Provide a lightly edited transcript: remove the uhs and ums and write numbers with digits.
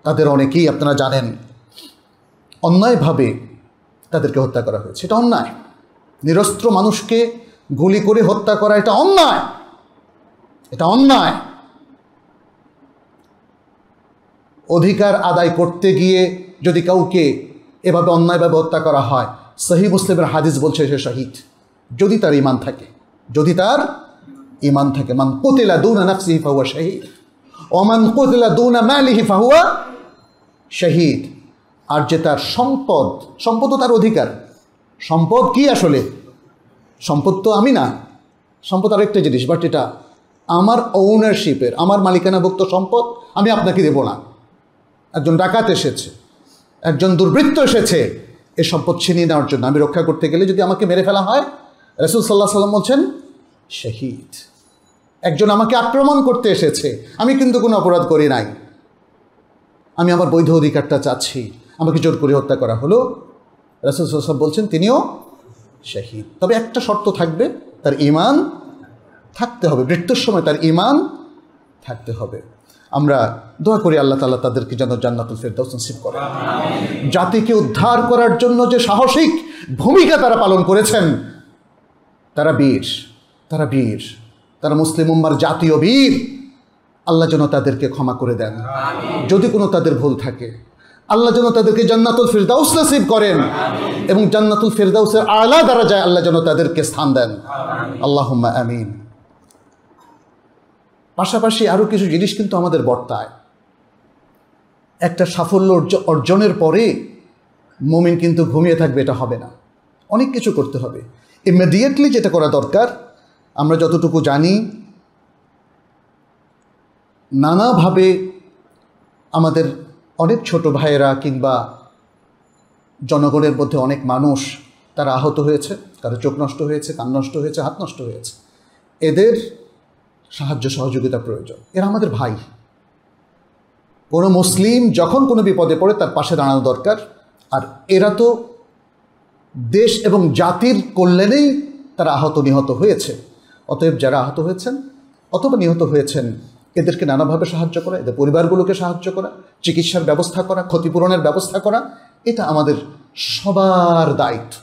তাদের অনেকেই আপনারা জানেন অন্যায়ভাবে তাদেরকে হত্যা করা হয়েছে। এটা অন্যায়। নিরস্ত্র মানুষকে গুলি করে হত্যা করা এটা অন্যায়, এটা অন্যায়। অধিকার আদায় করতে গিয়ে যদি কাউকে এভাবে অন্যায়ভাবে হত্যা করা হয়, সহিহ মুসলিমের হাদিস বলছে সে শহীদ, যদি তার ঈমান থাকে, যদি তার ঈমান থাকে। মান কুতিলা দুনা নাফসিহি ফাহুয়া শাহীদ ওয়া মান কুতিলা দুনা মালিহি ফাহুয়া শাহীদ। আর যে তার সম্পদও তার অধিকার। সম্পদ কি আসলে? সম্পদ তো আমি না, সম্পদ আরেকটা জিনিস, বাট এটা আমার ওনারশিপের, আমার মালিকানাভুক্ত সম্পদ আমি আপনাকে দেব না। একজন ডাকাত এসেছে, একজন দুর্বৃত্ত এসেছে এই সম্পদ ছিনিয়ে নেওয়ার জন্য, আমি রক্ষা করতে গেলে যদি আমাকে মেরে ফেলা হয়, রাসূল সাল্লাল্লাহু আলাইহি ওয়াসাল্লাম বলছেন শহীদ। একজন আমাকে আক্রমণ করতে এসেছে, আমি কিন্তু কোনো অপরাধ করি নাই, আমি আমার বৈধ অধিকারটা চাচ্ছি, আমাকে জোর করে হত্যা করা হলো, রাসূল সাল্লাল্লাহু আলাইহি ওয়াসাল্লাম বলছেন তিনিও শহীদ। তবে একটা শর্ত থাকবে, তার ঈমান থাকতে হবে, মৃত্যুর সময় তার ঈমান থাকতে হবে। আমরা দোয়া করি আল্লাহ তাআলা তাদেরকে যেন জান্নাতুল ফেরদাউস নসিব করেন। জাতিকে উদ্ধার করার জন্য যে সাহসিক ভূমিকা তারা পালন করেছেন, তারা বীর, তারা বীর, তারা মুসলিম উম্মার জাতীয় বীর। আল্লাহ যেন তাদেরকে ক্ষমা করে দেন, যদি কোনো তাদের ভুল থাকে। আল্লাহ যেন তাদেরকে জান্নাতুল ফিরদাউস নসিব করেন এবং জান্নাতুল ফিরদাউসের আলা দরজায় আল্লাহ যেন তাদেরকে স্থান দেন। আল্লাহুম্মা আমিন। পাশাপাশি আরও কিছু জিনিস কিন্তু আমাদের বর্তায়। একটা সাফল্য অর্জনের পরে মুমিন কিন্তু ঘুমিয়ে থাকবে, এটা হবে না। অনেক কিছু করতে হবে। ইমিডিয়েটলি যেটা করা দরকার, আমরা যতটুকু জানি, নানাভাবে আমাদের অনেক ছোট ভাইয়েরা কিংবা জনগণের মধ্যে অনেক মানুষ তারা আহত হয়েছে, কারো চোখ নষ্ট হয়েছে, কান নষ্ট হয়েছে, হাত নষ্ট হয়েছে। এদের সাহায্য সহযোগিতা প্রয়োজন। এরা আমাদের ভাই। কোনো মুসলিম যখন কোনো বিপদে পড়ে তার পাশে দাঁড়ানো দরকার। আর এরা তো দেশ এবং জাতির কল্যাণেই তারা আহত নিহত হয়েছে। অতএব যারা আহত হয়েছেন অথবা নিহত হয়েছেন, এদেরকে নানাভাবে সাহায্য করা, এদের পরিবারগুলোকে সাহায্য করা, চিকিৎসার ব্যবস্থা করা, ক্ষতিপূরণের ব্যবস্থা করা, এটা আমাদের সবার দায়িত্ব।